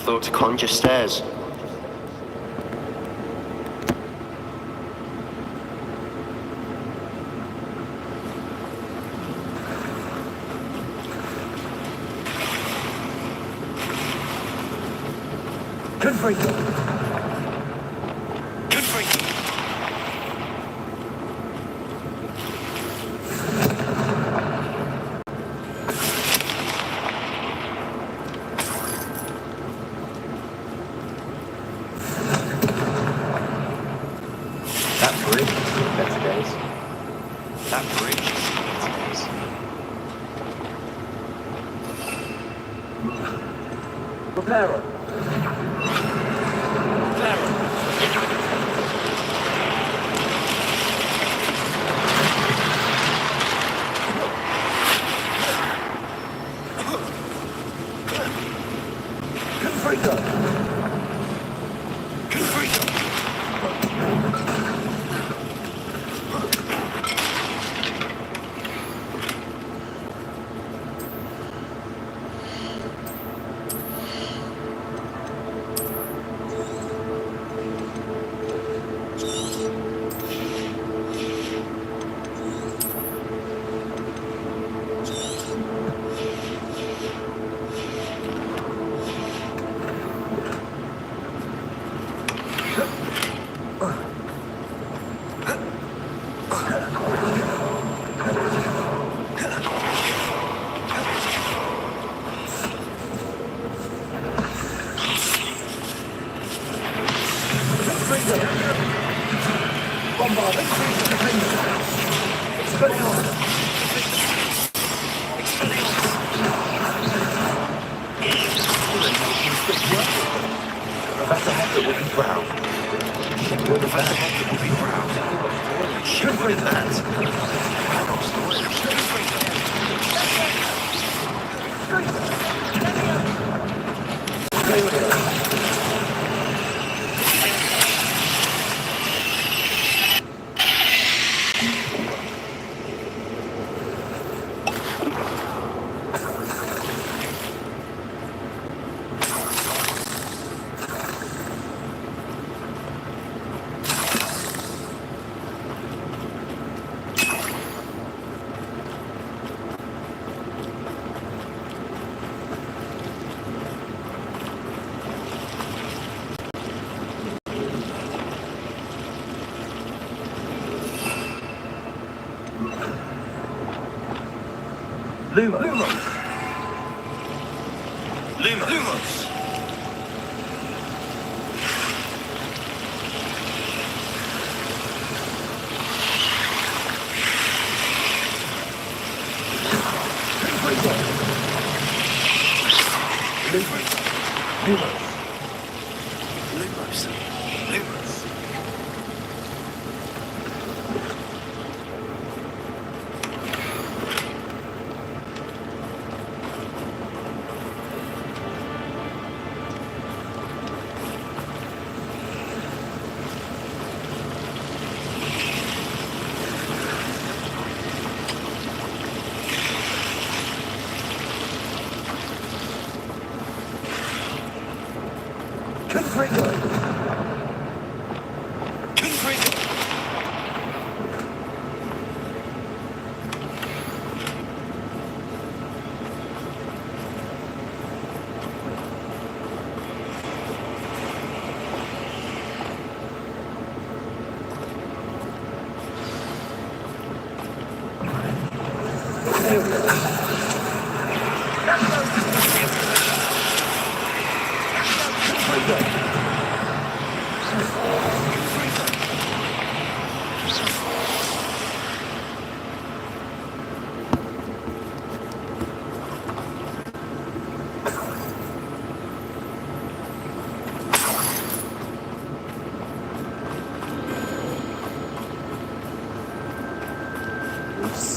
have thought to conjure stairs. Good for you. Good for you. That bridge has seen better days. That bridge has seen better days. Prepare her. Lumos.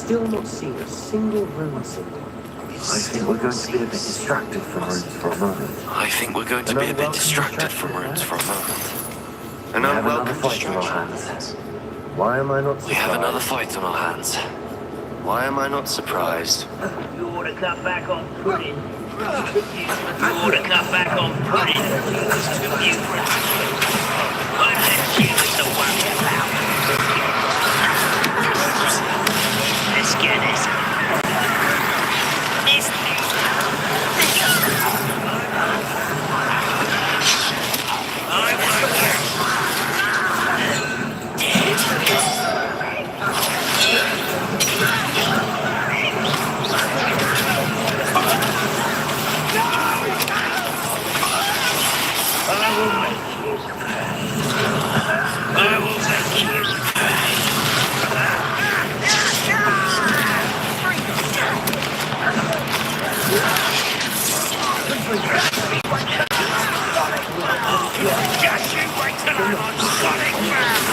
Still not seen a single rune symbol. I think we're going to be a bit distracted from runes for a moment. I think we're going to be a bit distracted from runes for a moment. An We have another unwelcome fight on our distraction. hands. Why am I not surprised? We have another fight on our hands. Why am I not surprised? You ought to cut back on pudding. You ought to cut back on pudding. You I've left you with the worry about. Let's get this. I won't I will make you. Just you wait till I'm on solid ground.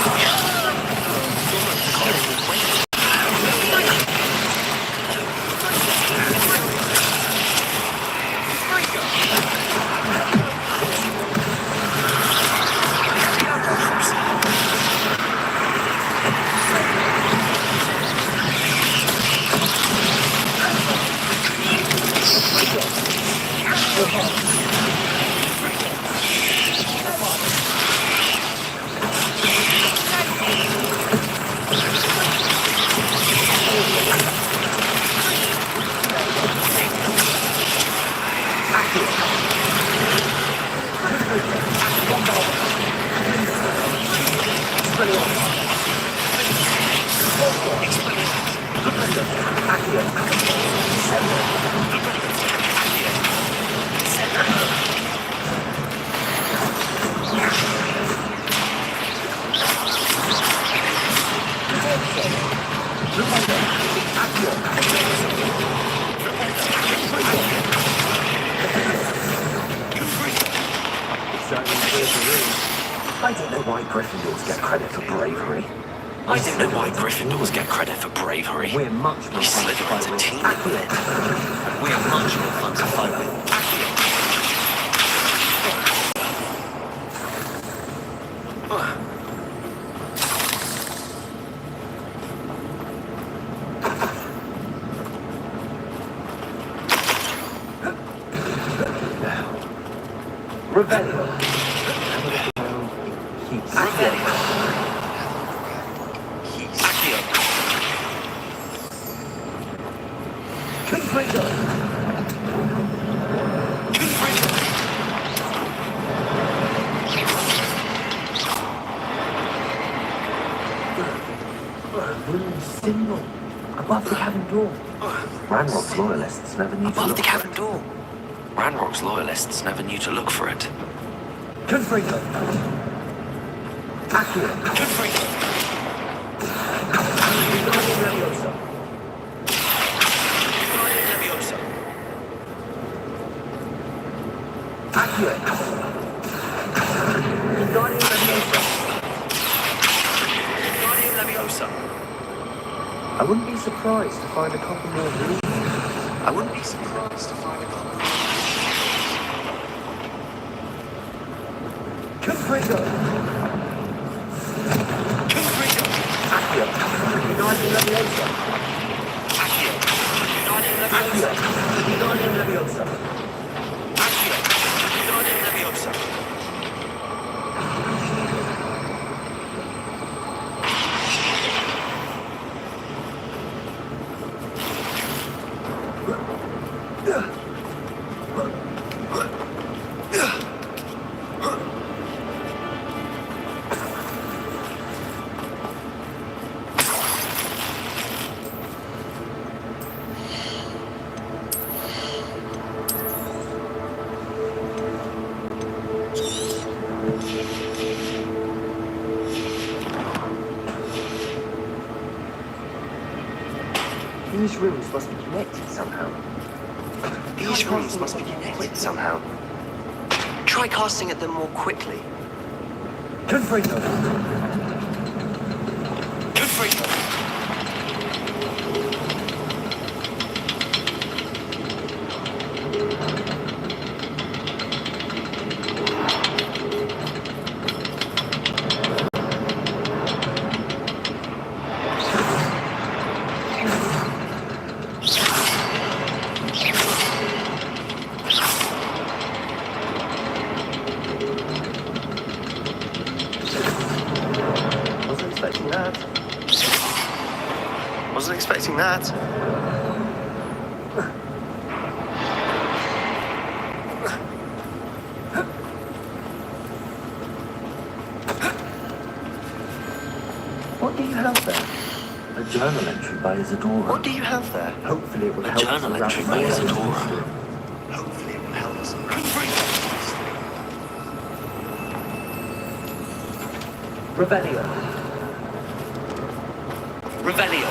I don't know why Gryffindors get credit for bravery. I don't know why Gryffindors get credit for bravery. We're much more fun to Slytherin's fight a with. team. We're much more fun to fight with. Rebellion. Symbol above the cabin door. Ranrock's loyalists never need to Above look the for cabin it. door. Ranrock's loyalists never knew to look for it. Confringo. Accio. Confringo. Wingardium Leviosa. Leviosa. Accio. Wingardium Leviosa. Wingardium Leviosa. I wouldn't be surprised to find a couple more rules. I wouldn't be surprised to find a couple. Confringo. Confringo. Accio. Wingardium Leviosa. Accio. Wingardium Accio. Leviosa. Wingardium Leviosa. Accio. Wingardium Leviosa. These rooms must be connected somehow. These rooms must be connected somehow. Try casting at them more quickly. Confringo. Confringo. Wasn't expecting that. What do you have there? A journal entry by Isadora. What do you have there? Hopefully it will A help us journal unravel entry by the Isadora. mystery. Hopefully it will help us. Rebellion. Revelio.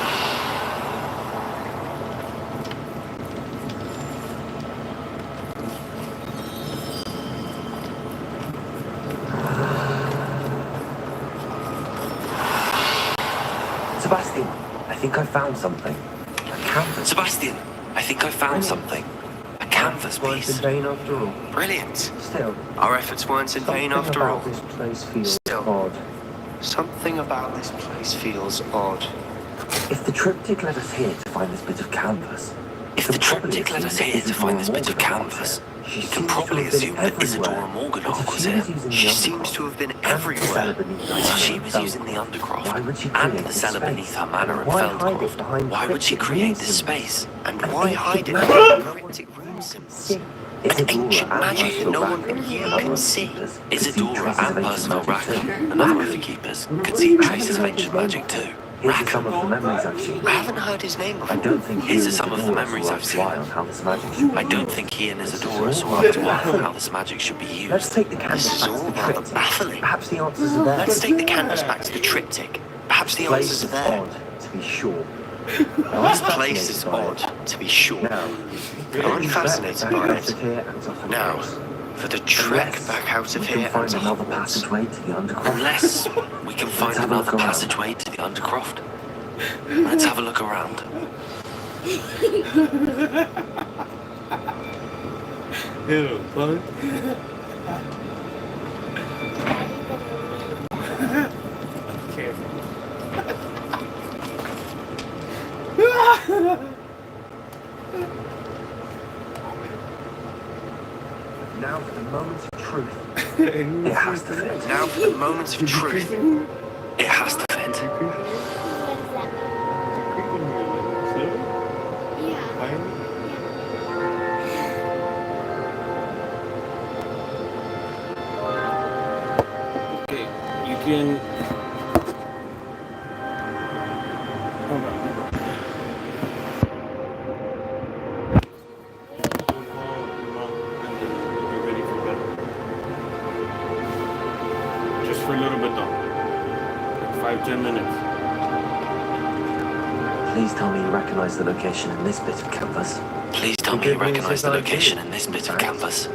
Sebastian, I think I found something. A canvas. Sebastian, I think I found something. A canvas Weren't in piece. vain after all. Brilliant. Still, Our efforts weren't in vain something after all. about this place feels Still. odd. Something about this place feels odd. If the triptych led us here to find this bit of canvas, If the triptych led us here to find this bit of canvas, we can probably assume that Isadora Morganach was here. She seems to have been everywhere. So she was using the Undercroft Why would she and create the this cellar space? beneath her manor in Why hide it Feldcroft. behind Why would she cryptic create rune this symbols? space? And An why ancient hide it magic. behind cryptic rune symbols? An Isadora ancient and magic that no one but Rackham you and other can see. keepers could see Isadora traces and of ancient Percival magic too. Rackham and other keepers could see traces of ancient magic too. Here's are some of the memories I've seen. I haven't heard his name I before. don't think These you are some of the Isadora memories saw I've eye seen. on how this magic should be I don't used. think he and Isadora saw eye to eye on how this magic should be Let's used. take the canvas This is back to all the rather triptych. baffling. Perhaps the answers are there. Let's take the canvas back to the triptych. Perhaps the Place answers is are there. odd, to be sure. This place is odd, to be sure. Now, I'm fascinated by it. Now, for the trek back out of we here can and find to another Hogwarts. passageway to the underground. Unless we can find have a look another around. passageway to the Undercroft. Let's have a look around. Ew, fuck. Careful. Now for the moment of truth. It has to fit. Now for the moments of truth. It has to fit. Okay, you can. Hold on. You're ready for bed. Just for a little bit though. Like 5-10 minutes. Please tell me you recognize the location in this bit of canvas. Please tell me you recognize the location in this bit of canvas.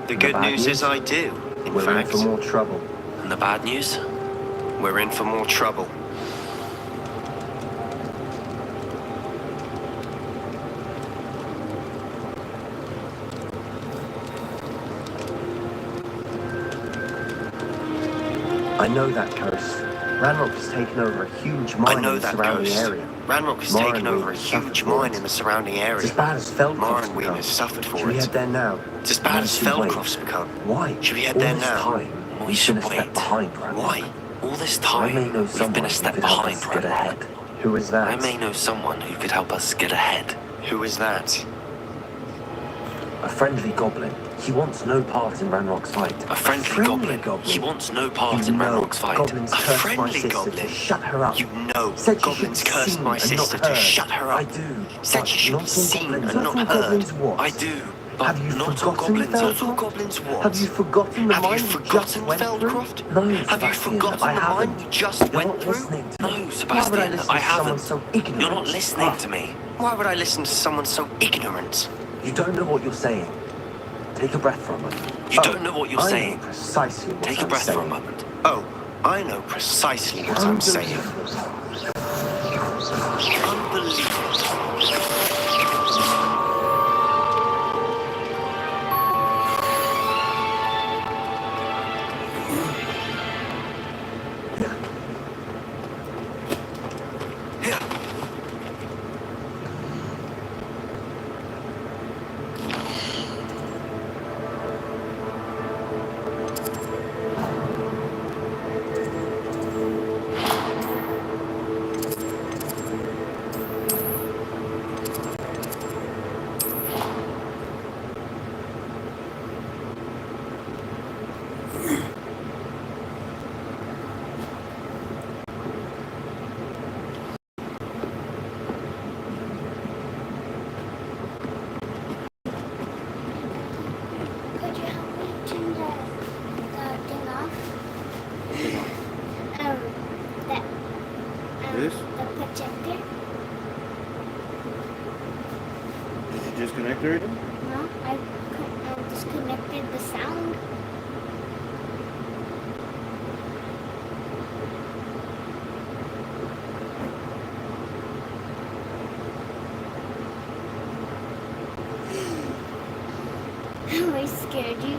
The good news is I do. In We're in fact, for more trouble. And the bad news? we're in for more trouble. I know that coast. Ranrock has taken over a huge mine I know in the that surrounding coast. area. Ranrock has Morin taken over a has suffered huge for mine it. in the surrounding It's area. as bad as Feldcroft's Mornween become. has suffered Should for we it. head there now? It's as bad as Should we wait? Feldcroft's become. Why? Should we head All there this now? time, We we've should been a step wait. behind Ranrock. Why? All this I may time, know we've someone been a who step could help behind us get Ranrock. ahead. Who is that? I may know someone who could help us get ahead. Who is that? A friendly goblin. He wants no part in Ranrock's fight. A friendly goblin. He wants no part You in know, Ranrock's fight. Goblins A cursed my friendly sister goblin? to shut her up. You know, Said she goblins should be cursed seen my and sister not to heard. shut her up. I do. Said but she should not be all seen goblins. and Not not all heard. goblins what? I do, but Have you not all forgotten goblins Not Feldcroft? all goblins what? Have you forgotten the Have you mine we just forgotten went Feldcroft? through? No, Have you Sebastian, forgotten I the haven't. mine we just You're went not through? listening to No, me. Why would I Sebastian, listen I to someone haven't. so ignorant? You're not listening to me. Why would I listen to someone so ignorant? You don't know what you're saying. Take a breath for a moment. You don't know what you're I saying. know precisely what Take a I'm breath for a saying. moment. Oh, I know precisely what I'm saying. Unbelievable. This? The projector? Did you just connect it? No, I disconnected the sound. I scared you.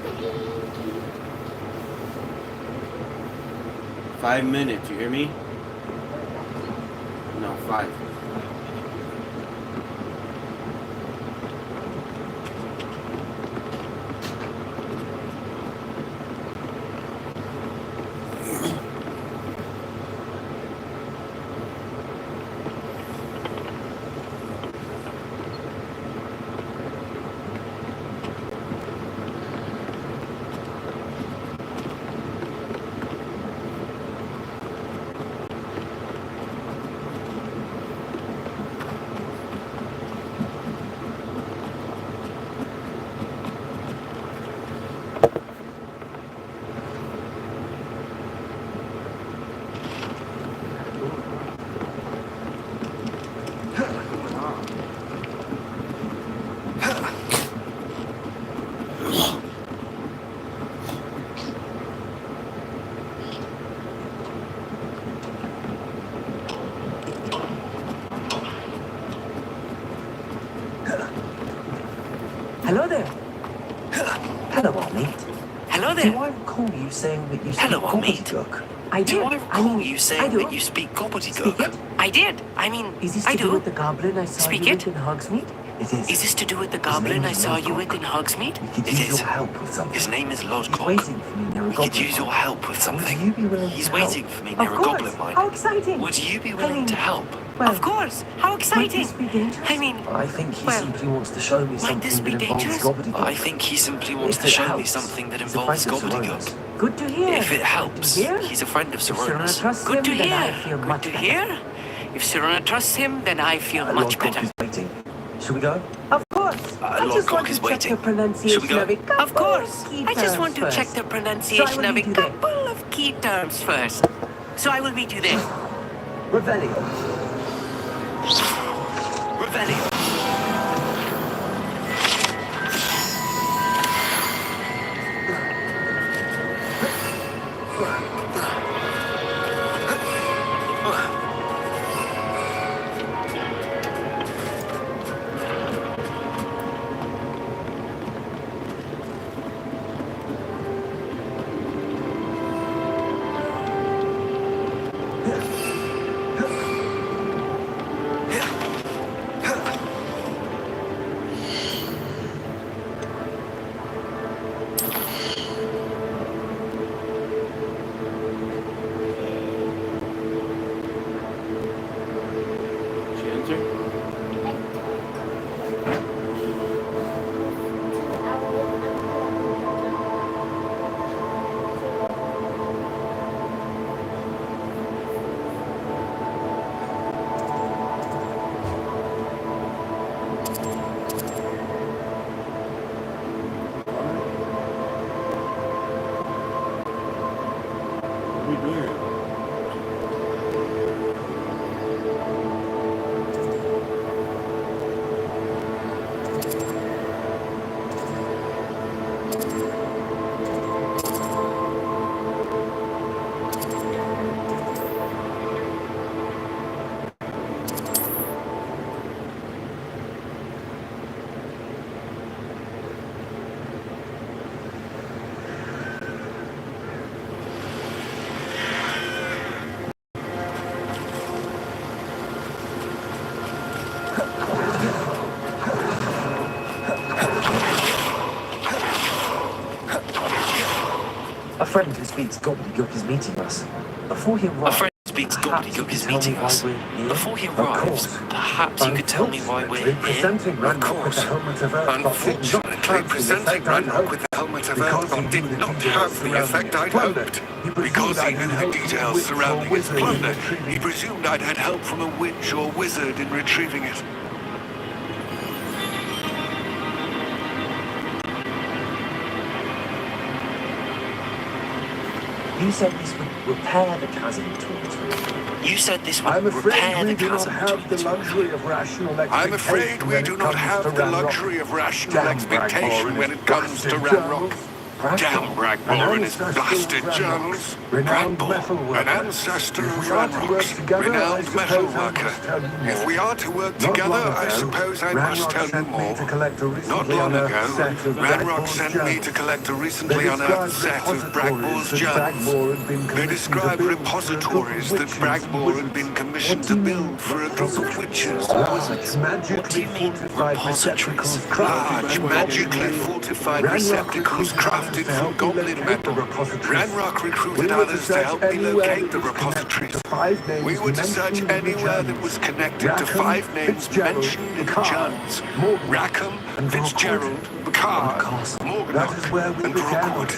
Thank you. 5 minutes, you hear me? No, 5. Hello there. Hello, old mate. Hello Do there. I recall you saying that you Hello, speak old mate. gobbledygook? I Do did. I recall you saying do. that you speak Speak gobbledygook? it. I did. I mean, Is this I to do do. with the goblin I saw Speak you it. with in Hogsmeade? It is. Is this to do with the His name goblin I is saw you with Lodgok. in Hogsmeade? We could It use is. your help with something. His name is He's Lodgok. waiting for me near a We goblin could use your mine. help with Would something. you be willing He's to waiting help? for me Of near a course. goblin mine. How exciting! Would you be I willing mean, to help? well, Of course. How might exciting! this be dangerous? I mean, I think he well, simply wants to show me might this something be that involves dangerous? gobbledygook. I think he simply wants If to it show me helps, something that he's a involves friend of gobbledygook. Serona's. Good to hear. If it Good helps, to hear. he's a friend of If Serona Serona's. trusts Good him, to then I hear. feel Good much to better. hear. If Serona trusts him, then I feel much Lord Cock better. is waiting. Should we go? Of course. I Lord just Cock want to is check waiting. the pronunciation Should we go? of a couple Of course. key I just want terms to check first. the pronunciation of a meet you there. couple of key terms first. So I will meet you there. Revelio. Revelio. She enter? What are we doing? A friend who speaks gobbledygook is meeting us. Before he arrives, A friend who speaks gobbledygook is perhaps you meeting could tell us. me why we're here? Before he Of arrives, course. perhaps you could tell me why we're here. Presenting Of Ranrock with course. the helmet of Earth, but did not Unfortunately, have the presenting effect I'd Ranrock with hoped. the helmet of Because Earth he did knew the not details have the surrounding effect its I'd plunder. hoped. He presumed Because he I'd knew had the help from a details witch or surrounding its wizard in plunder, retrieving he it. presumed I'd had help from a witch or wizard in retrieving it. You said this would repair the chasm between the two. You said this I'm would repair afraid we the do not chasm have between the the two. luxury of rational I'm expectation. afraid we when do it not comes have to the Ranrock. luxury of rational Damn expectation Bragmore when and it comes his to blasted Ranrock. journals. Damn Bragmore and his blasted journals. Renowned Bragmore, metal worker. an ancestor If of we are to work Ranrock's, together, I renowned suppose metal I worker. must tell you more. If we are to work Not together, long I ago, suppose I must Ranrock tell you sent me more. to collect a Not recently long ago, unearthed set of Ranrock Bragmore's sent me to journals. collect a They recently unearthed set of Bragmore's journals. They describe repositories that Bragmore had been commissioned to build for a group of witches and wizards. Magically fortified receptacles crafted Large, from magically fortified receptacles crafted from goblin metal. Ranrock recruited others to help me locate the repositories. We were to search anywhere that was connected to 5 names mentioned in the journals. Rackham, Fitzgerald, Picard, Morganach, and Rookwood.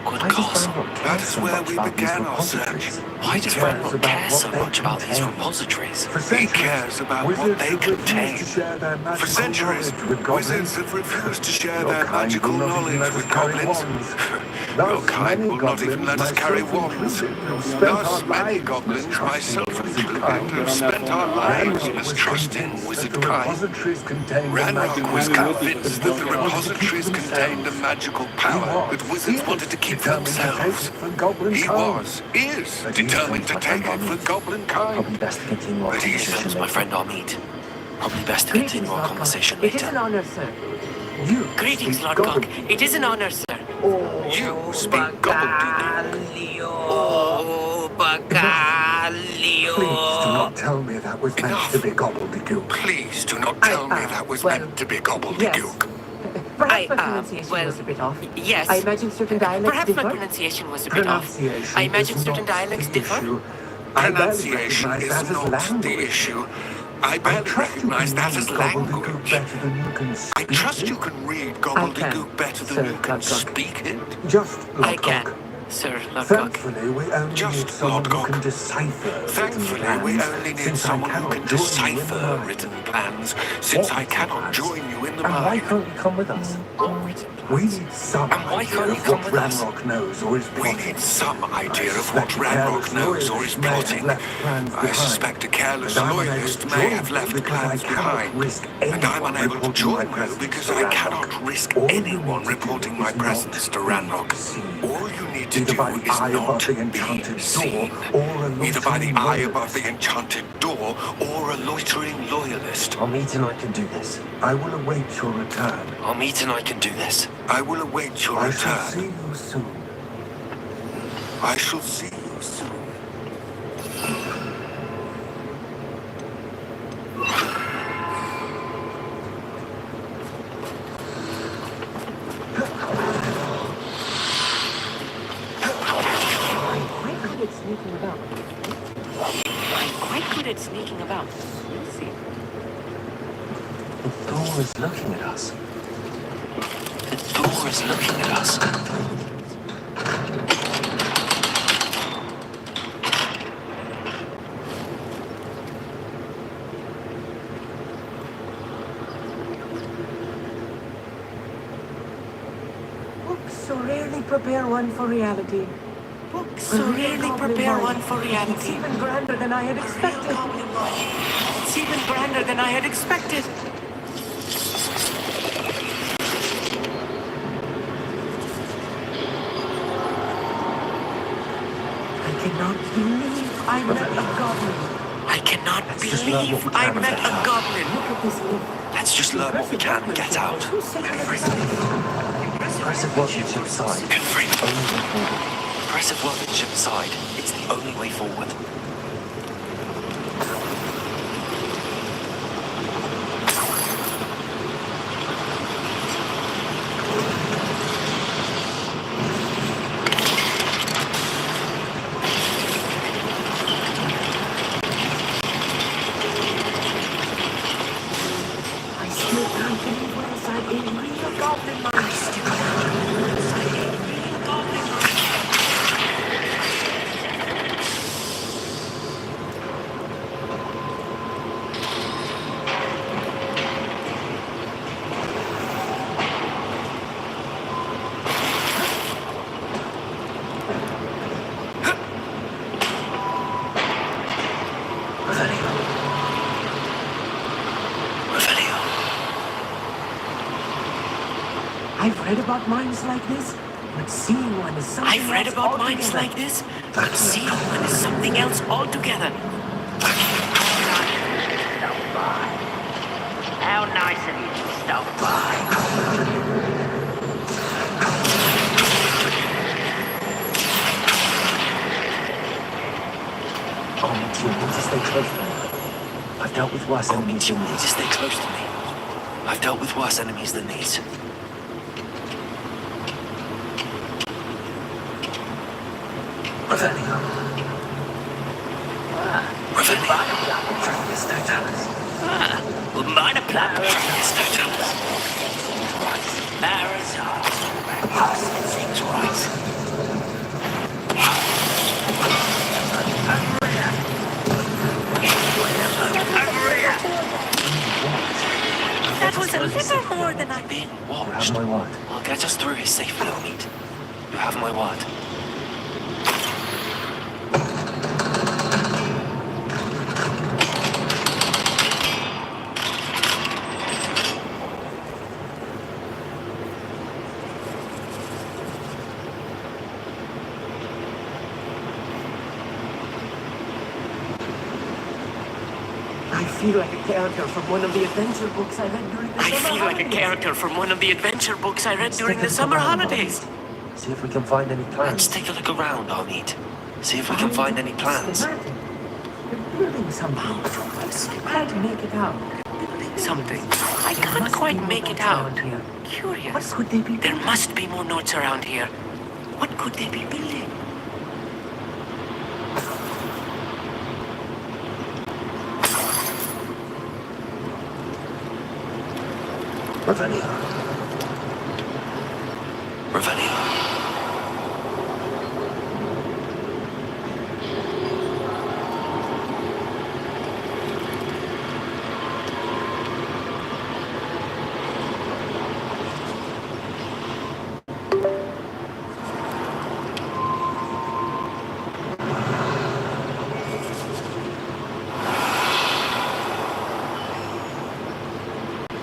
Good castle. That is where we began our search. Why does Ranrock care so much about these repositories? He cares about what they contain. For centuries, wizards have refused to share their magical knowledge with goblins. Your kind will not even let us carry wands. Thus, many goblins, myself included, have spent our lives mistrusting wizard kind. Ranrock was convinced that the repositories contained a magical power that wizards wanted to keep for themselves. He is determined to take it for goblin kind. Probably best to continue our But he's conversation My later. friend Armid. Probably best to continue our conversation It is an later. honor, sir. You Greetings, speak Lord goblin. Cock. It is an honor, sir. You speak gobbledygook. Oh, Please do not tell me that was meant to be gobbledygook. Please do not tell me that was meant to be gobbledygook. Perhaps my pronunciation well, was a bit off. yes. I imagine certain dialects Perhaps my differ. pronunciation was a bit off. Pronunciation I imagine is certain not dialects the differ. issue. I barely Pronunciation recognize is that as not the language. issue. I barely trust you recognize can that read as gobbledygook language. better than you can I speak trust it. you can read gobbledygook better Sir than you can Lodgok. speak it. Just I Lodgok. can, Sir Lord Cock. Thankfully, we only Just need someone who Lodgok. can decipher written Thankfully, we plans, only need since I someone who cannot can join you in the decipher mind. written plans, since I cannot join you in the And why mind. can't you come with us? We need some And why idea can't you of come what with us? Ranrock knows or is We plotting. need some idea of suspect what a careless Ranrock knows or loyalist is may have plotting. left plans I behind. suspect a careless And I'm unable loyalist to may join have you left because plans I cannot behind. risk And I'm anyone unable to reporting join my you presence because to I Ranrock. cannot risk All you anyone need to do reporting my is presence not to be Ranrock. seen. All you need to Either do by the is eye not above the enchanted be seen. door, or a Either by the loitering eye loyalist. above the enchanted door, or a loitering loyalist. Armid and I can do this. I will await your return. Armid and I can do this. I will await your I shall see return. you soon. I shall see you soon. I'm quite good at sneaking about. I'm quite good at sneaking about. You'll see. The door is looking at us. The door is looking at us. Books so rarely prepare one for reality. Books so rarely prepare one for It's reality. even grander than I had expected. It's even grander than I had expected. I cannot believe I met a goblin. I cannot just learn believe what we I can met about a goblin. Look at this lift. Let's just learn what we can and get out. Who said I was Impressive workmanship side. Every Only way forward. impressive workmanship aside, it's the only way forward. I still can't believe we're inside a real goblin mine. I still can't believe we're inside a real goblin mine. I've read about mines like this, but seeing one is something I've read else about mines altogether. like this, but seeing one is something else altogether. How nice of you to stop by. Oh, Mitch, you need to stay close to me. I've dealt with worse Oh, enemies means you than need to these. stay close to me. I've dealt with worse enemies than these. Revelio. Travis Totalis. Wouldn't mind a plug. Arizona. Things right. That was a little more than I've been. You have Watched. my word. I'll get us through here safely, Omid. You have my word. I feel like a character from one of the adventure books I read during the I summer feel like a holidays. character from one of the adventure books I read Let's during take a the look summer around, holidays. Omid. See if we can find any Let's plans. take a look around, Omid. See if we can find any plans. Schematic. They're building something. I can't make it out. Something. I There can't must quite be more make it notes out. around here. What Curious. could they be There building? must be more notes around here. What could they be building? Revelio. Revelio.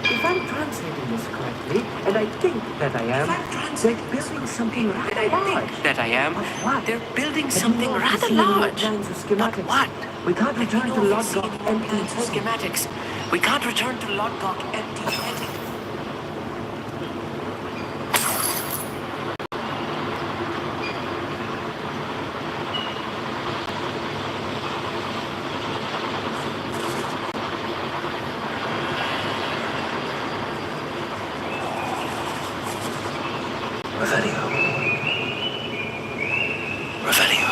If I'm translating this correctly, and I think that I am, they're building something rather large. That I am. But what? They're building Have you something not rather seen any more large. plans or But schematics? what? We can't Let me return know to if you Lodgok see any more empty plans or headed. schematics. We can't return to Lodgok empty-headed. Revelio. Revelio.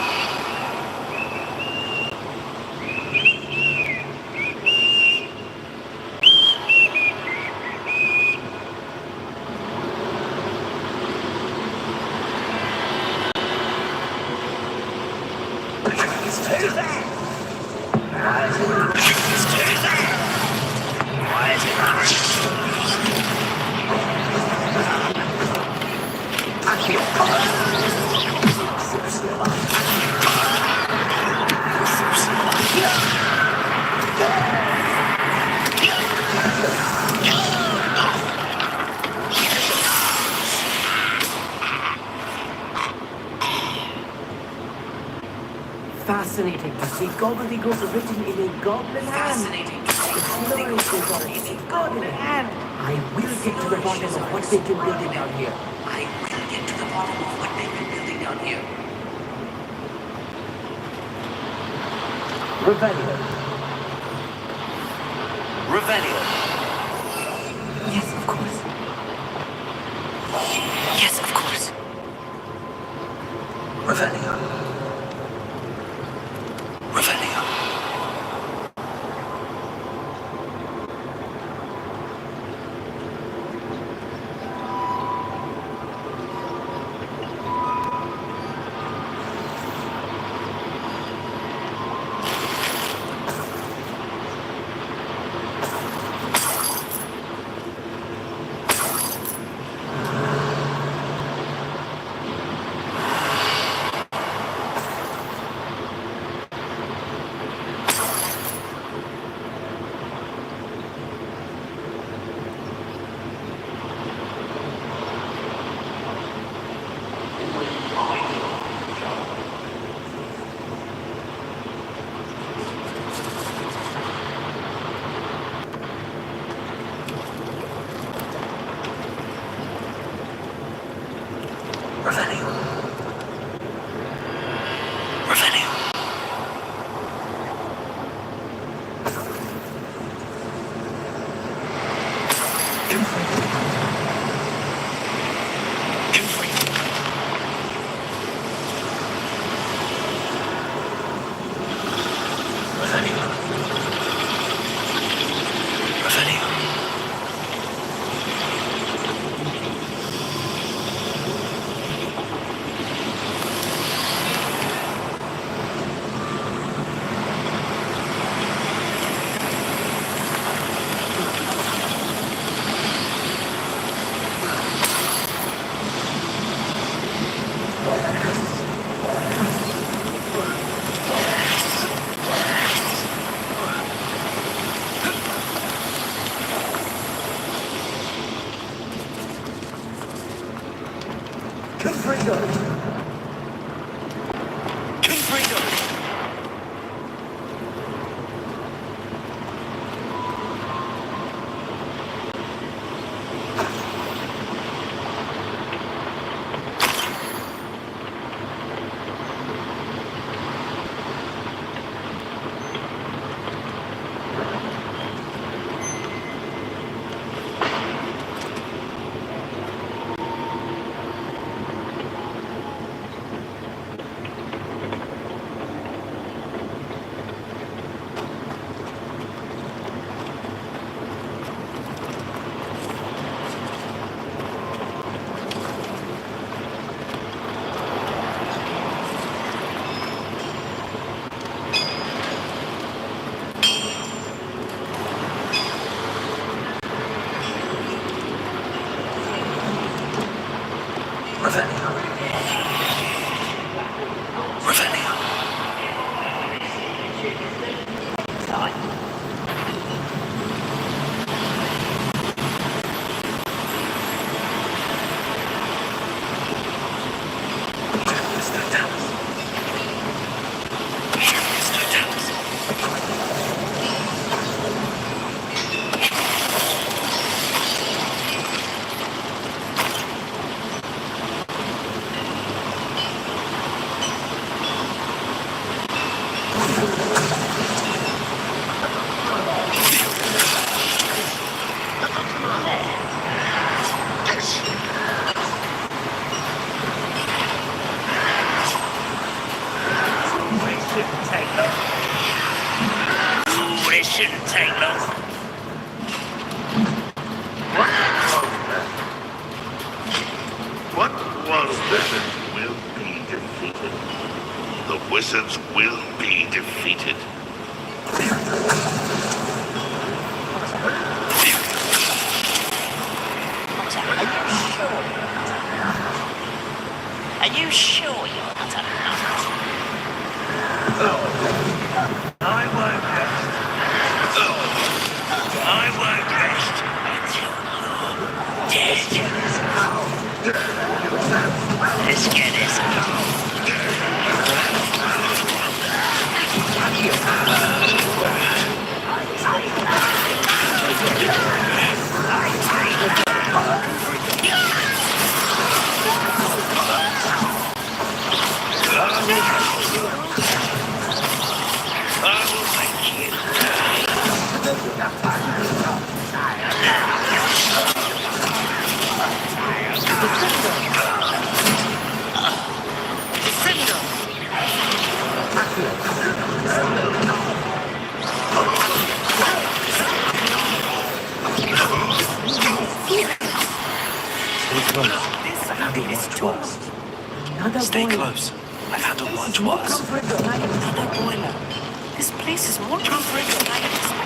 Fascinating to see gobbledygook written in a goblin hand. Fascinating. It's in a goblin hand. I will get to the bottom of what they've been building down here. I will get to the bottom of what they've been building down here. Revelio. Revelio. Yes, of course. Yes, of course. Revelio. Revelio. Ooh, this shouldn't take long. What was this will be defeated? The wizards will be defeated. Are you sure you're not a nut? I won't rest. I won't rest until you're dead. Let's get this going. Stay close. I've handled one twice. Another boiler. This place is more comfortable than I had expected.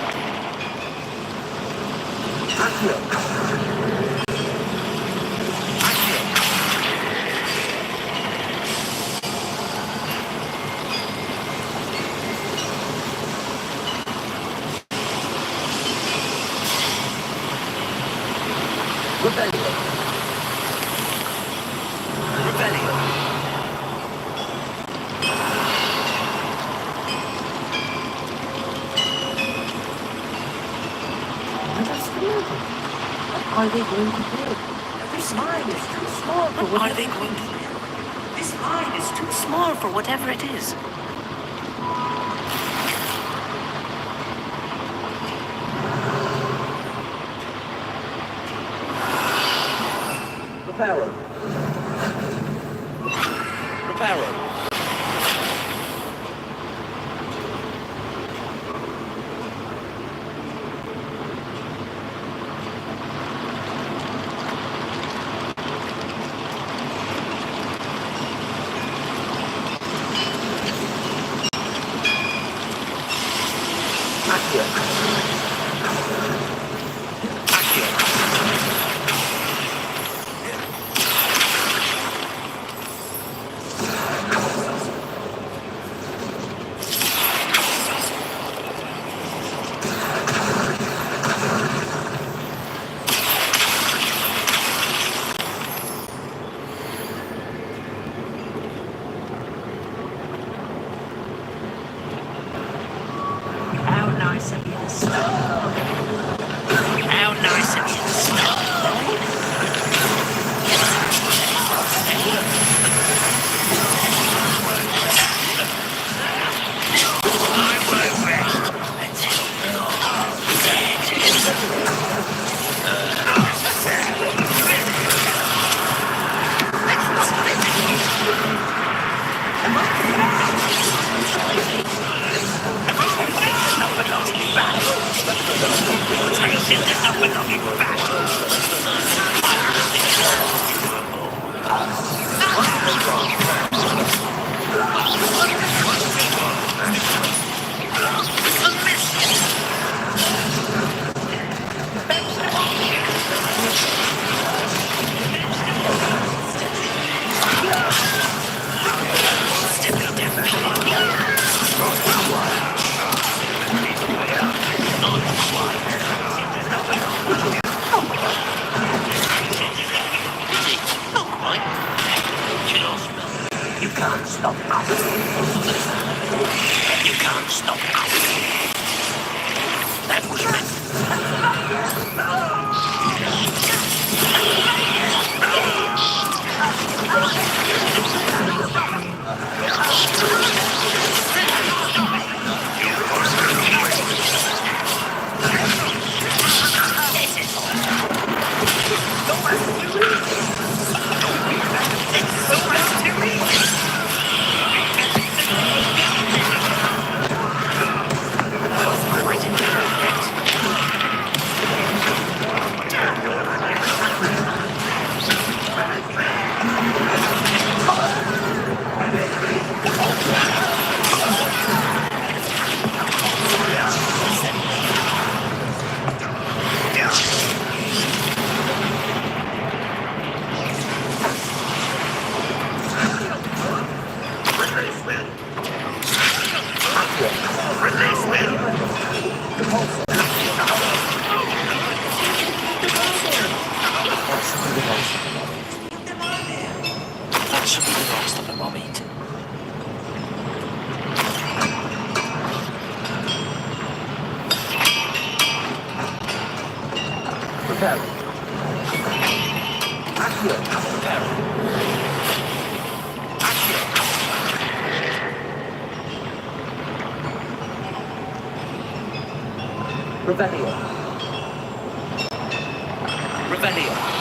Are they going to do? This mine is too small for What are they going to do? This mine is too small for whatever it is. Reparo. Reparo. How nice of you to stop. How nice of you to stop. You can't stop us. You can't stop us. That was meant. That should be the last of them I'll eat. Reparo. Accio. Revelio. Revelio.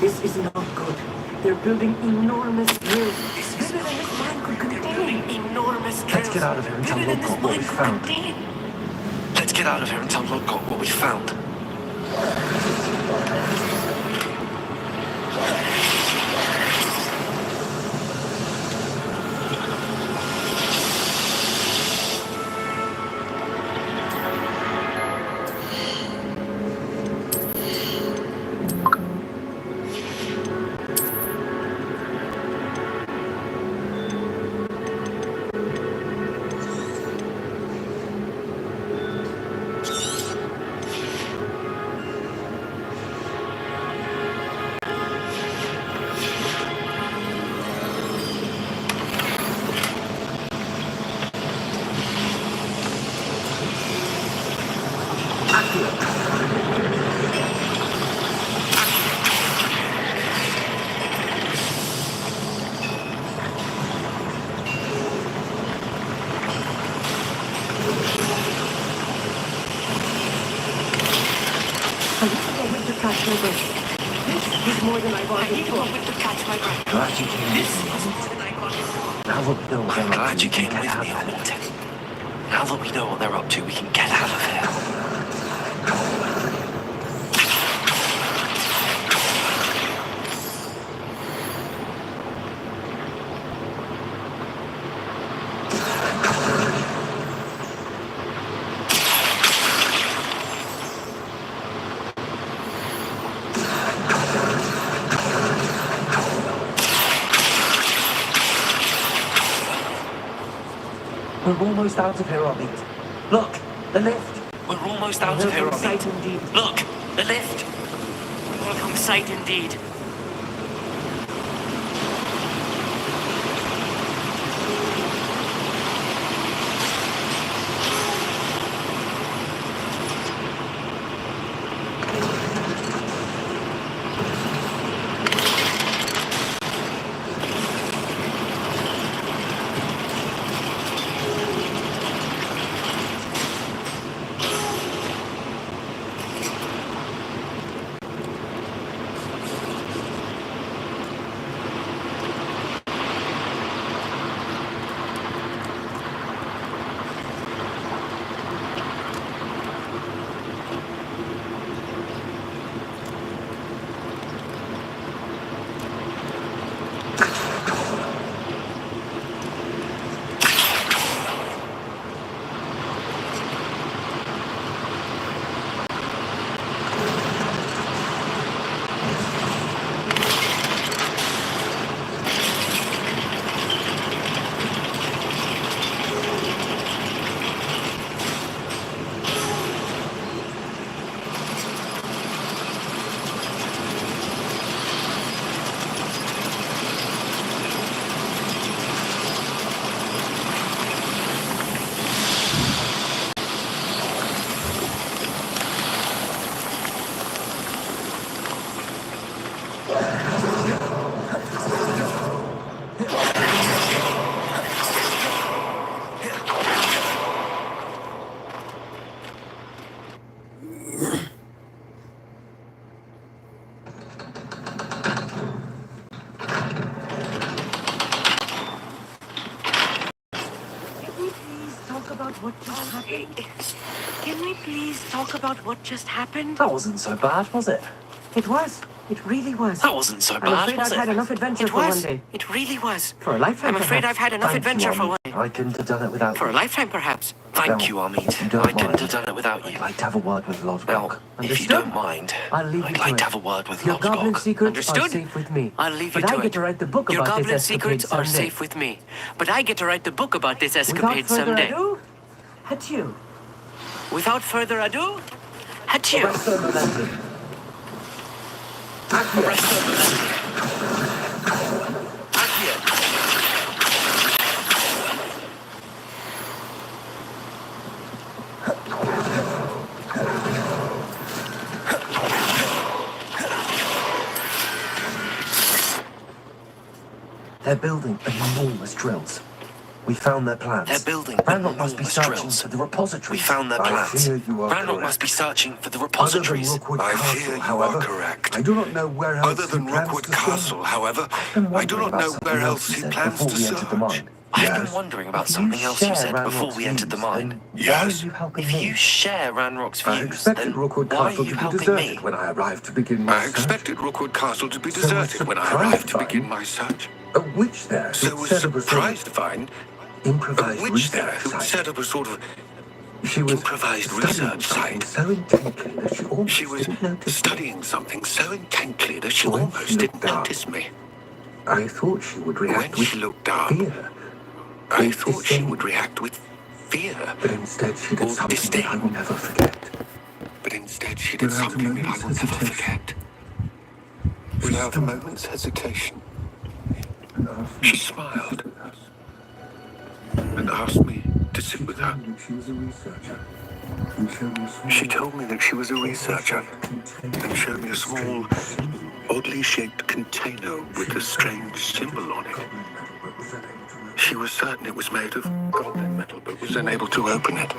This is not good. They're building enormous drills. Bigger than this mine could contain. Enormous drills. Let's get out of here and tell Bigger than Lockhart this what mine we could found. contain. Let's get out of here and tell Lockhart what we found. catch my breath. This is more than I I wanted need a for. moment to catch my breath. Glad you came This with me. is more than I wanted. Now that we know what I'm they're up glad to, you we can came get with out me of on here. it. Now that we know what they're up to, we can get out of here. We're almost out of here, Robbie. Look, the lift. We're almost out of here, Welcome sight Robbie. indeed. Look, the lift. Welcome sight indeed. Can we please talk about what just happened? That wasn't so bad, was it? It was. It really was. That wasn't so I'm bad, afraid was I've had it? enough adventure It for one was. day. It really was. For a lifetime, I'm afraid perhaps. I've had enough Thank you, adventure for Armin. one day. I couldn't have done it without For a you. lifetime, perhaps. Thank you, Armin. If you don't I couldn't mind, have done it without you. I'd like to have a word with Lord Now, Rock. if you Understood? don't mind, I'll leave you I'd to like it. to have a word with Your Lord goblin Rock. secrets Understood? are safe with me. I'll leave you but to I it. get to write the book Your about goblin this escapade secrets are someday. safe with me. But I get to write the book about this Without escapade further someday. ado, adieu. Without further ado, adieu. Arresto momentum. They're building enormous drills. We found their plans. They're building Ranrock must be enormous searching drills. for the repository. We found their I plans. fear you are Ranrock correct. must be searching for the Other than repositories. Rookwood I Castle, fear you however, are correct. I do not know where else Other than he plans Rookwood to store Castle, them. however, Been I do wondering not about know something where else else you he said plans before to we entered the search. mine. I've Yes. been wondering about If something else you share said before Ranrock's we entered the views, mine. then Yes. Why are you helping If me? you share Ranrock's I views, expected then Rookwood why are Castle you to be helping deserted me? when I arrived to begin my I search. expected Rookwood Castle to be So I was deserted when I surprised arrived to by begin it. my search. A witch there So who was set up a sort surprised to of find a improvised witch there research who site. set up a sort of She was improvised studying research something site. so intently that she almost She was didn't notice me. studying something so intently that she When almost she didn't looked up, notice me. I thought she would When react with she looked up, fear. I or thought she disdain. would react with fear. But instead she did Or something that I disdain. will never forget. But instead, she did Without a something that I moment's will never hesitation, forget. She Without a stopped moment's hesitation, and asked me she to smiled sit with us. and asked me to sit with her. She was a researcher. And showed me a small She told me that she was a researcher and showed me a small, oddly shaped container with a strange symbol on it. She was certain it was made of goblin metal, but was unable to open it.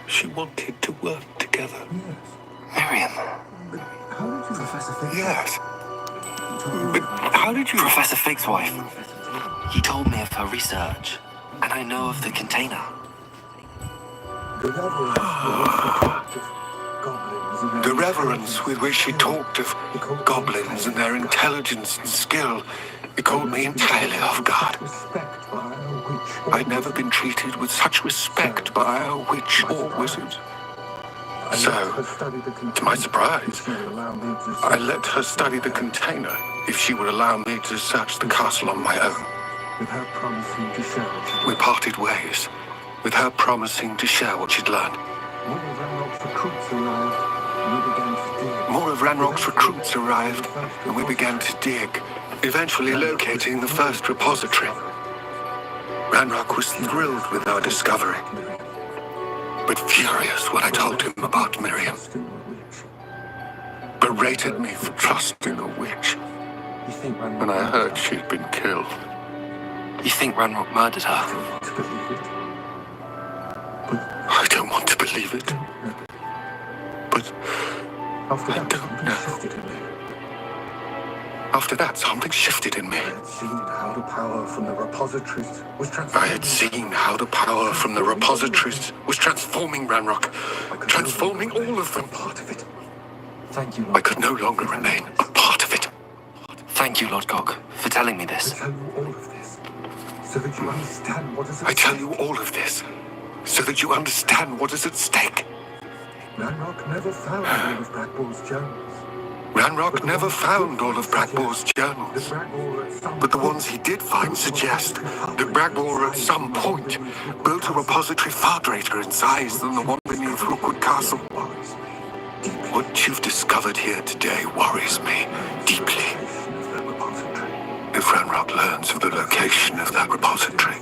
She wanted to work together. Yes. Miriam. Miriam. How did you, Professor Fig? Yes. But how did you... Professor Fig's wife. He told me of her research, and I know of the container. The reverence with which she talked of goblins and their intelligence and skill, it caught me entirely off guard. I'd never been treated with such respect by a witch or wizard. So, to my surprise, I let her study the container if she would allow me to search the castle on my own. We parted ways, with her promising to share what she'd learned. More of Ranrock's recruits arrived, and we began to dig, eventually locating the first repository. Ranrock was thrilled with our discovery, but furious when I told him about Miriam. Berated me for trusting a witch when I heard she'd been killed. You think Ranrock murdered her? I don't want to believe it, but I don't know. After that, something shifted in me. I had seen how the power from the repositories was transforming Ranrock, transforming all of them. part of it. Thank you, I could no longer remain a part of it. Thank you, Lord Cock, for telling me this. I tell you all of this so that you understand what is at I tell you all of this so that you understand what is at stake. Ranrock never found all of Brackball's journals. Ranrock never found all of Brackball's journals, but the ones he did find suggest that Brackball at some point built a repository far greater in size than the one beneath Rookwood Castle. What you've discovered here today worries me deeply. If Ranrock learns of the location of that repository,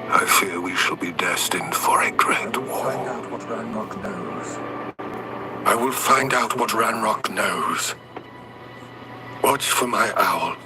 I fear we shall be destined for a great war. I will find out what Ranrock knows. Watch for my owl.